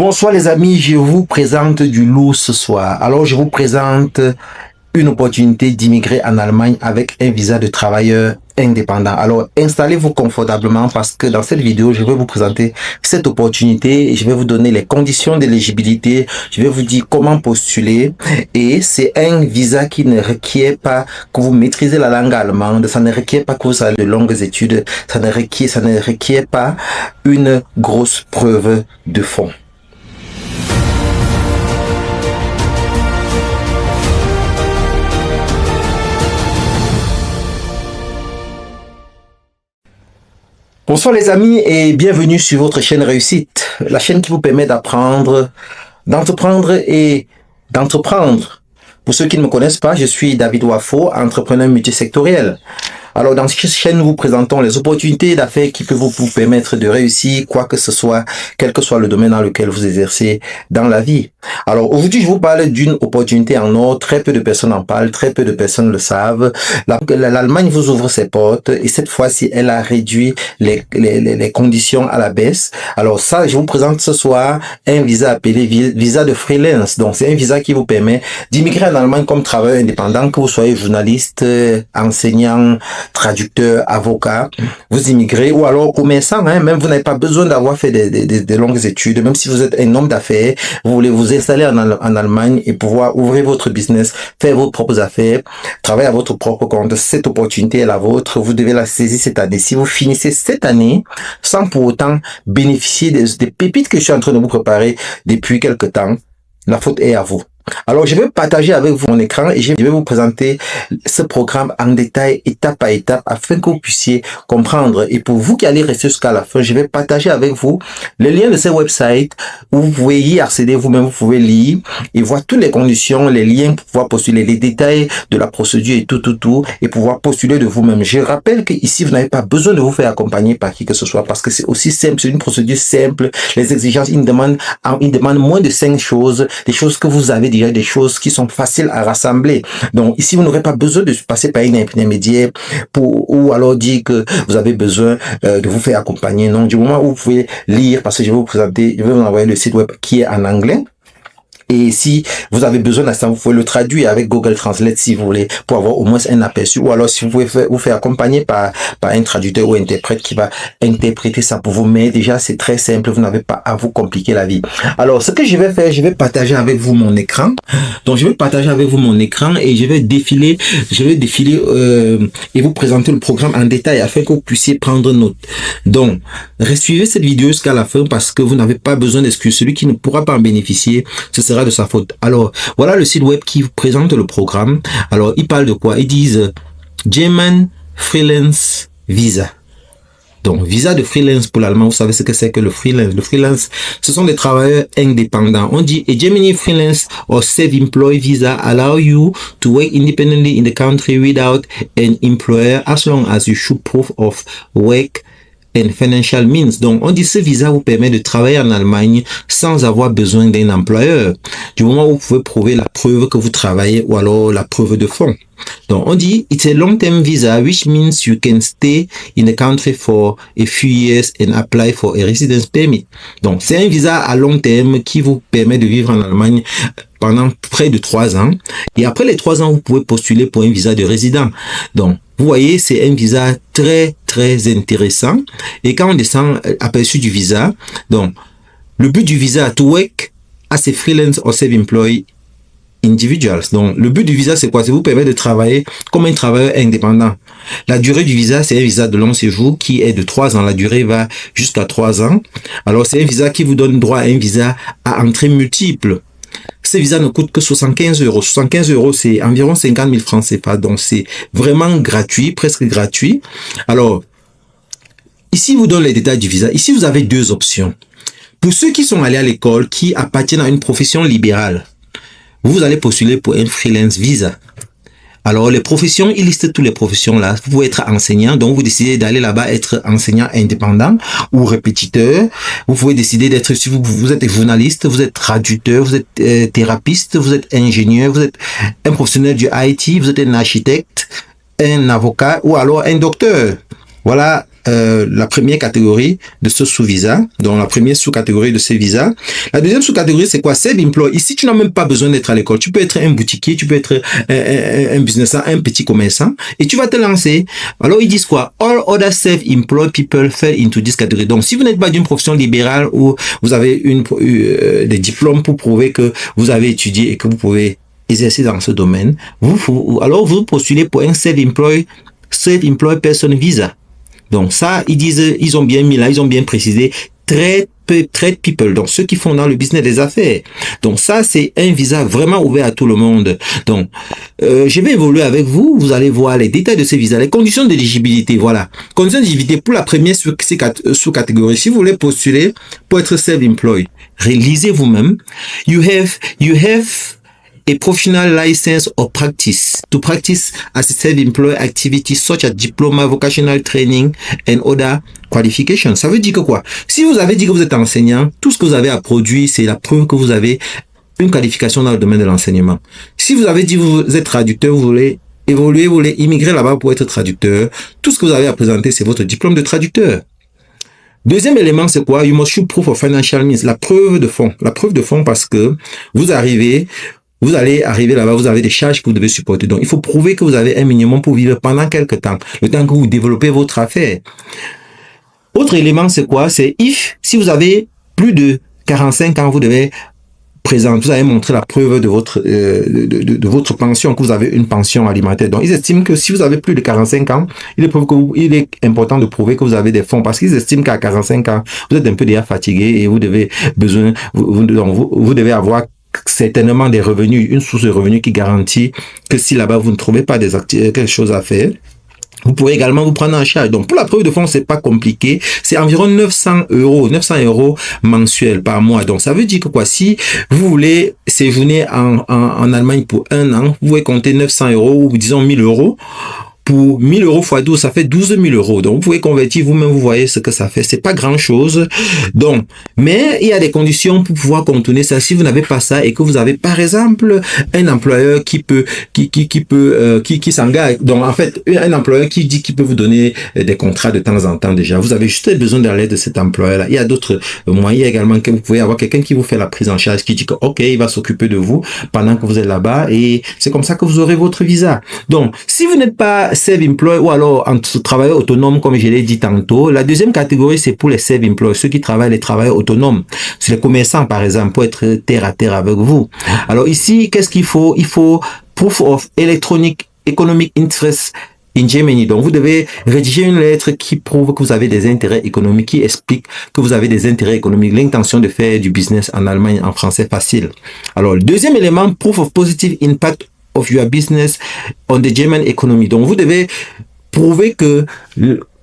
Bonsoir les amis, je vous présente du lourd ce soir. Alors je vous présente une opportunité d'immigrer en Allemagne avec un visa de travailleur indépendant. Alors installez-vous confortablement parce que dans cette vidéo, je vais vous présenter cette opportunité et je vais vous donner les conditions d'éligibilité. Je vais vous dire comment postuler et c'est un visa qui ne requiert pas que vous maîtrisez la langue allemande, ça ne requiert pas que vous ayez de longues études, ça ne requiert pas une grosse preuve de fond. Bonsoir les amis et bienvenue sur votre chaîne Réussite, la chaîne qui vous permet d'apprendre, d'entreprendre et d'entreprendre. Pour ceux qui ne me connaissent pas, je suis David Wafo, entrepreneur multisectoriel. Alors dans cette chaîne, nous vous présentons les opportunités d'affaires qui peuvent vous permettre de réussir quoi que ce soit, quel que soit le domaine dans lequel vous exercez dans la vie. Alors aujourd'hui, je vous parle d'une opportunité en or. Très peu de personnes en parlent, très peu de personnes le savent. L'Allemagne vous ouvre ses portes et cette fois-ci, elle a réduit les conditions à la baisse. Alors ça, je vous présente ce soir un visa appelé visa de freelance. Donc c'est un visa qui vous permet d'immigrer en Allemagne comme travailleur indépendant, que vous soyez journaliste, enseignant, traducteur, avocat, vous immigrez ou alors commerçant, même vous n'avez pas besoin d'avoir fait des longues études, même si vous êtes un homme d'affaires, vous voulez vous installer en Allemagne et pouvoir ouvrir votre business, faire vos propres affaires, travailler à votre propre compte. Cette opportunité est la vôtre, vous devez la saisir cette année. Si vous finissez cette année sans pour autant bénéficier des pépites que je suis en train de vous préparer depuis quelque temps, la faute est à vous. Alors, je vais partager avec vous mon écran et je vais vous présenter ce programme en détail, étape par étape, afin que vous puissiez comprendre. Et pour vous qui allez rester jusqu'à la fin, je vais partager avec vous les liens de ces websites où vous pouvez y accéder vous-même, vous pouvez lire et voir toutes les conditions, les liens pour pouvoir postuler, les détails de la procédure et tout, et pouvoir postuler de vous-même. Je rappelle que ici, vous n'avez pas besoin de vous faire accompagner par qui que ce soit parce que c'est aussi simple, c'est une procédure simple. Les exigences, ils demandent moins de 5 choses, des choses que vous avez déjà, des choses qui sont faciles à rassembler. Donc ici, vous n'aurez pas besoin de passer par une intermédiaire ou alors dire que vous avez besoin de vous faire accompagner. Non, du moment où vous pouvez lire, parce que je vais vous présenter, je vais vous envoyer le site web qui est en anglais. Et si vous avez besoin d'instant, vous pouvez le traduire avec Google Translate si vous voulez, pour avoir au moins un aperçu. Ou alors si vous pouvez vous faire accompagner par un traducteur ou interprète qui va interpréter ça pour vous. Mais déjà, c'est très simple, vous n'avez pas à vous compliquer la vie. Alors, ce que je vais faire, je vais partager avec vous mon écran. Donc, je vais partager avec vous mon écran et je vais défiler et vous présenter le programme en détail afin que vous puissiez prendre note. Donc, suivez cette vidéo jusqu'à la fin parce que vous n'avez pas besoin d'excuses. Celui qui ne pourra pas en bénéficier, ce sera de sa faute. Alors, voilà le site web qui vous présente le programme. Alors, ils parlent de quoi? Ils disent German Freelance Visa. Donc, visa de freelance pour l'allemand, vous savez ce que c'est que le freelance. Le freelance, ce sont des travailleurs indépendants. On dit, a Germany freelance or self-employed visa allow you to work independently in the country without an employer as long as you show proof of work and financial means. Donc, on dit ce visa vous permet de travailler en Allemagne sans avoir besoin d'un employeur. Du moment où vous pouvez prouver la preuve que vous travaillez ou alors la preuve de fond. Donc, on dit, it's a long-term visa, which means you can stay in the country for a few years and apply for a residence permit. Donc, c'est un visa à long terme qui vous permet de vivre en Allemagne pendant près de 3 ans. Et après les 3 ans, vous pouvez postuler pour un visa de résident. Donc, vous voyez, c'est un visa très, très intéressant. Et quand on descend aperçu du visa, donc, le but du visa, to work as a freelance or self-employed individuals. Donc, le but du visa, c'est quoi? C'est vous permettre de travailler comme un travailleur indépendant. La durée du visa, c'est un visa de long séjour qui est de 3 ans. La durée va jusqu'à 3 ans. Alors, c'est un visa qui vous donne droit à un visa à entrée multiple. Ce visa ne coûte que 75 euros. 75 euros, c'est environ 50 000 francs CFA. Donc, c'est vraiment gratuit, presque gratuit. Alors, ici, vous donne les détails du visa. Ici, vous avez 2 options. Pour ceux qui sont allés à l'école, qui appartiennent à une profession libérale, vous allez postuler pour un freelance visa. Alors, les professions, ils listent toutes les professions là. Vous pouvez être enseignant, donc vous décidez d'aller là-bas être enseignant indépendant ou répétiteur. Vous pouvez décider d'être, si vous êtes journaliste, vous êtes traducteur, vous êtes thérapeute, vous êtes ingénieur, vous êtes un professionnel du IT, vous êtes un architecte, un avocat ou alors un docteur. Voilà la première catégorie de ce sous-visa, donc la première sous-catégorie de ces visas. La deuxième sous-catégorie, c'est quoi? Self-employed. Ici, tu n'as même pas besoin d'être à l'école. Tu peux être un boutiquier, tu peux être un businessman, un petit commerçant, et tu vas te lancer. Alors, ils disent quoi? All other self-employed people fall into this category. Donc, si vous n'êtes pas d'une profession libérale ou vous avez des diplômes pour prouver que vous avez étudié et que vous pouvez exercer dans ce domaine, alors vous postulez pour un self-employed person visa. Donc ça, ils ont bien mis là, ils ont bien précisé trade people, donc ceux qui font dans le business des affaires. Donc ça, c'est un visa vraiment ouvert à tout le monde. Donc, je vais évoluer avec vous. Vous allez voir les détails de ces visas, les conditions d'éligibilité. Voilà, conditions d'éligibilité pour la première sous-catégorie. Si vous voulez postuler pour être self-employed, lisez vous-même. You have a professional license or practice to practice as a self-employed activity such as diploma, vocational training and other qualifications. Ça veut dire que quoi? Si vous avez dit que vous êtes enseignant, tout ce que vous avez à produire, c'est la preuve que vous avez une qualification dans le domaine de l'enseignement. Si vous avez dit que vous êtes traducteur, vous voulez évoluer, vous voulez immigrer là-bas pour être traducteur, tout ce que vous avez à présenter, c'est votre diplôme de traducteur. Deuxième élément, c'est quoi? You must show proof of financial means. La preuve de fonds. La preuve de fonds parce que vous allez arriver là-bas, vous avez des charges que vous devez supporter. Donc, il faut prouver que vous avez un minimum pour vivre pendant quelques temps, le temps que vous développez votre affaire. Autre élément, c'est quoi? C'est si vous avez plus de 45 ans, vous devez montrer la preuve de votre pension, que vous avez une pension alimentaire. Donc, ils estiment que si vous avez plus de 45 ans, il est important de prouver que vous avez des fonds parce qu'ils estiment qu'à 45 ans, vous êtes un peu déjà fatigué et vous devez devez avoir certainement des revenus, une source de revenus qui garantit que si là-bas vous ne trouvez pas quelque chose à faire, vous pourrez également vous prendre en charge. Donc, pour la preuve de fonds, c'est pas compliqué. C'est environ 900 euros mensuels par mois. Donc, ça veut dire que quoi? Si vous voulez séjourner en Allemagne pour 1 an, vous pouvez compter 900 euros ou disons 1000 euros. Pour 1000 euros x 12, ça fait 12 000 euros. Donc, vous pouvez convertir vous-même, vous voyez ce que ça fait. C'est pas grand chose. Donc, mais il y a des conditions pour pouvoir contourner ça. Si vous n'avez pas ça et que vous avez, par exemple, un employeur qui s'engage. Donc, en fait, un employeur qui dit qu'il peut vous donner des contrats de temps en temps déjà. Vous avez juste besoin de l'aide de cet employeur-là. Il y a d'autres moyens également que vous pouvez avoir quelqu'un qui vous fait la prise en charge, qui dit que, OK, il va s'occuper de vous pendant que vous êtes là-bas et c'est comme ça que vous aurez votre visa. Donc, si vous n'êtes pas self-employed ou alors travailleur autonome, comme je l'ai dit tantôt. La deuxième catégorie, c'est pour les self-employed, ceux qui travaillent, les travailleurs autonomes. C'est les commerçants, par exemple, pour être terre à terre avec vous. Alors ici, qu'est-ce qu'il faut? Il faut proof of economic interest in Germany. Donc, vous devez rédiger une lettre qui prouve que vous avez des intérêts économiques, qui explique que vous avez des intérêts économiques, l'intention de faire du business en Allemagne en français facile. Alors, le deuxième élément, proof of positive impact of your business on the German economy. Donc, vous devez prouver que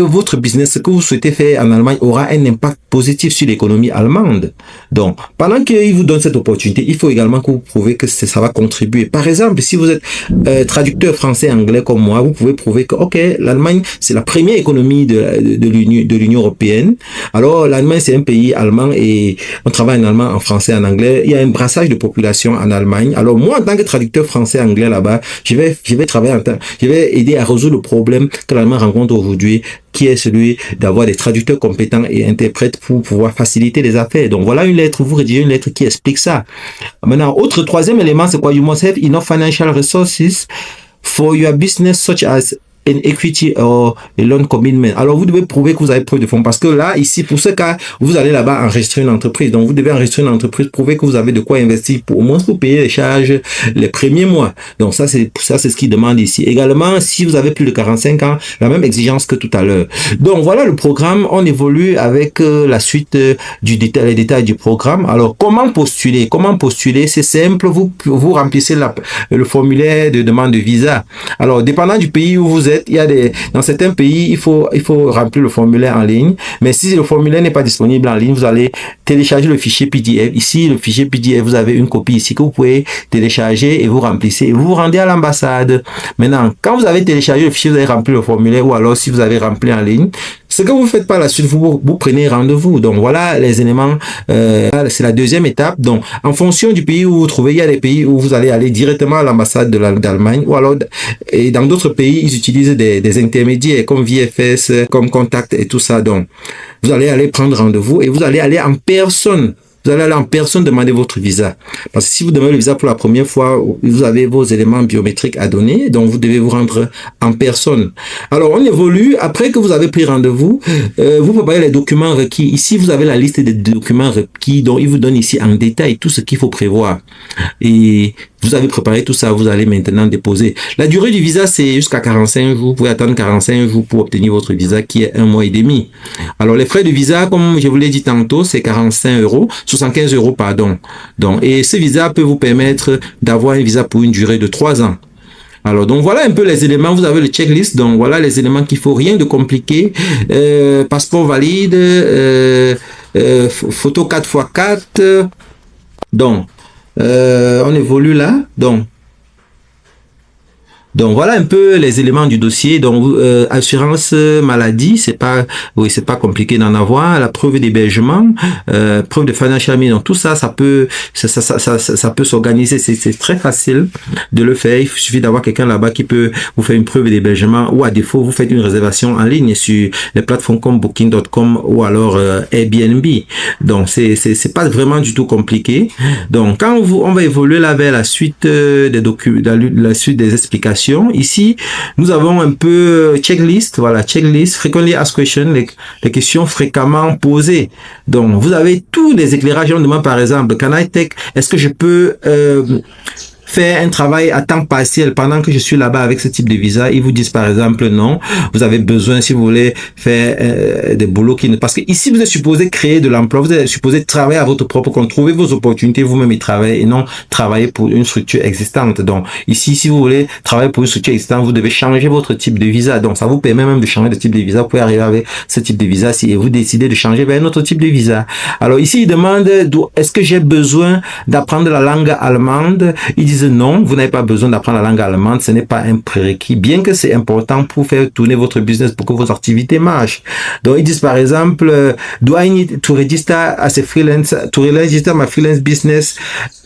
votre business, ce que vous souhaitez faire en Allemagne aura un impact positif sur l'économie allemande. Donc, pendant qu'il vous donne cette opportunité, il faut également que vous prouvez que ça va contribuer. Par exemple, si vous êtes traducteur français-anglais comme moi, vous pouvez prouver que, OK, l'Allemagne, c'est la première économie de l'Union européenne. Alors, l'Allemagne, c'est un pays allemand et on travaille en allemand, en français, en anglais. Il y a un brassage de population en Allemagne. Alors, moi, en tant que traducteur français-anglais là-bas, je vais aider à résoudre le problème que l'Allemagne rencontre aujourd'hui, qui est celui d'avoir des traducteurs compétents et interprètes pour pouvoir faciliter les affaires. Donc voilà une lettre, vous rédigez une lettre qui explique ça. Maintenant, troisième élément, c'est quoi? You must have enough financial resources for your business, such as an equity or a loan commitment. Alors, vous devez prouver que vous avez preuve de fonds parce que là, ici, pour ce cas, vous allez là-bas enregistrer une entreprise. Donc, vous devez enregistrer une entreprise, prouver que vous avez de quoi investir au moins pour payer les charges les premiers mois. Donc, ça, c'est ce qu'il demande ici. Également, si vous avez plus de 45 ans, la même exigence que tout à l'heure. Donc, voilà le programme. On évolue avec la suite les détails du programme. Alors, comment postuler? C'est simple. Vous remplissez le formulaire de demande de visa. Alors, dépendant du pays où vous êtes, dans certains pays, il faut remplir le formulaire en ligne. Mais si le formulaire n'est pas disponible en ligne, vous allez télécharger le fichier PDF. Ici, le fichier PDF, vous avez une copie ici que vous pouvez télécharger et vous remplissez. Et vous vous rendez à l'ambassade. Maintenant, quand vous avez téléchargé le fichier, vous avez rempli le formulaire ou alors si vous avez rempli en ligne, Ce que vous faites par la suite, vous prenez rendez-vous. Donc voilà les éléments, c'est la deuxième étape. Donc en fonction du pays où vous vous trouvez, il y a des pays où vous allez aller directement à l'ambassade d'Allemagne, ou alors et dans d'autres pays, ils utilisent des intermédiaires comme VFS, comme Contact et tout ça. Donc vous allez aller prendre rendez-vous et vous allez aller en personne. Vous allez aller en personne demander votre visa. Parce que si vous demandez le visa pour la première fois, vous avez vos éléments biométriques à donner, donc vous devez vous rendre en personne. Alors, on évolue. Après que vous avez pris rendez-vous, vous préparez les documents requis. Ici, vous avez la liste des documents requis, dont il vous donne ici en détail tout ce qu'il faut prévoir. Et vous avez préparé tout ça, vous allez maintenant déposer. La durée du visa, c'est jusqu'à 45 jours. Vous pouvez attendre 45 jours pour obtenir votre visa qui est 1 mois et demi. Alors, les frais de visa, comme je vous l'ai dit tantôt, c'est 45 €, 75 €, pardon. Donc, et ce visa peut vous permettre d'avoir un visa pour une durée de 3 ans. Alors, donc voilà un peu les éléments. Vous avez le checklist. Donc, voilà les éléments qu'il faut. Rien de compliqué. Passeport valide, photo 4x4. Donc, on évolue là. Donc voilà un peu les éléments du dossier. Donc assurance maladie, c'est pas compliqué d'en avoir. La preuve d'hébergement, preuve de financial aid. Donc tout ça, ça peut s'organiser. C'est très facile de le faire. Il suffit d'avoir quelqu'un là-bas qui peut vous faire une preuve d'hébergement, ou à défaut vous faites une réservation en ligne sur les plateformes comme Booking.com ou alors Airbnb. Donc c'est pas vraiment du tout compliqué. Donc quand on va évoluer là vers la suite des documents, la suite des explications. Ici, nous avons un peu checklist, voilà, checklist, frequently asked questions, les questions fréquemment posées. Donc, vous avez tous les éclairages. On demande par exemple, can I take, est-ce que je peux faire un travail à temps partiel pendant que je suis là-bas avec ce type de visa? Ils vous disent par exemple non, vous avez besoin, si vous voulez faire des boulots qui ne... Parce que ici vous êtes supposé créer de l'emploi, vous êtes supposé travailler à votre propre compte, trouver vos opportunités vous-même et travailler, et non travailler pour une structure existante. Donc ici, si vous voulez travailler pour une structure existante, vous devez changer votre type de visa. Donc ça vous permet même de changer de type de visa. Vous pouvez arriver avec ce type de visa si vous décidez de changer vers un autre type de visa. Alors ici, ils demandent est-ce que j'ai besoin d'apprendre la langue allemande? Ils disent non, vous n'avez pas besoin d'apprendre la langue allemande, ce n'est pas un prérequis, bien que c'est important pour faire tourner votre business, pour que vos activités marchent. Donc ils disent par exemple, do I need to register as a freelance, to register my freelance business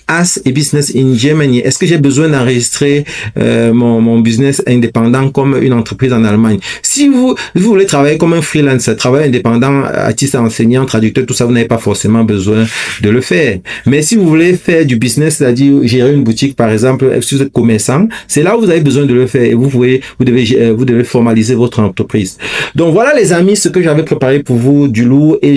as a business in Germany? Est-ce que j'ai besoin d'enregistrer mon business indépendant comme une entreprise en Allemagne? Si vous voulez travailler comme un freelance, travail indépendant, artiste, enseignant, traducteur, tout ça, vous n'avez pas forcément besoin de le faire. Mais si vous voulez faire du business, c'est-à-dire gérer une boutique, par exemple, si vous êtes commerçant, c'est là où vous avez besoin de le faire. Et vous devez formaliser votre entreprise. Donc voilà les amis, ce que j'avais préparé pour vous du lourd. Et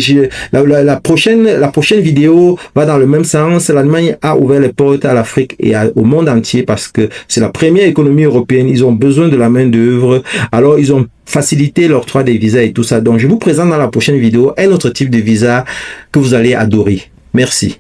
la prochaine vidéo va dans le même sens. L'Allemagne a ouvert les portes à l'Afrique et au monde entier parce que c'est la première économie européenne. Ils ont besoin de la main d'œuvre. Alors ils ont facilité l'octroi des visas et tout ça. Donc je vous présente dans la prochaine vidéo un autre type de visa que vous allez adorer. Merci.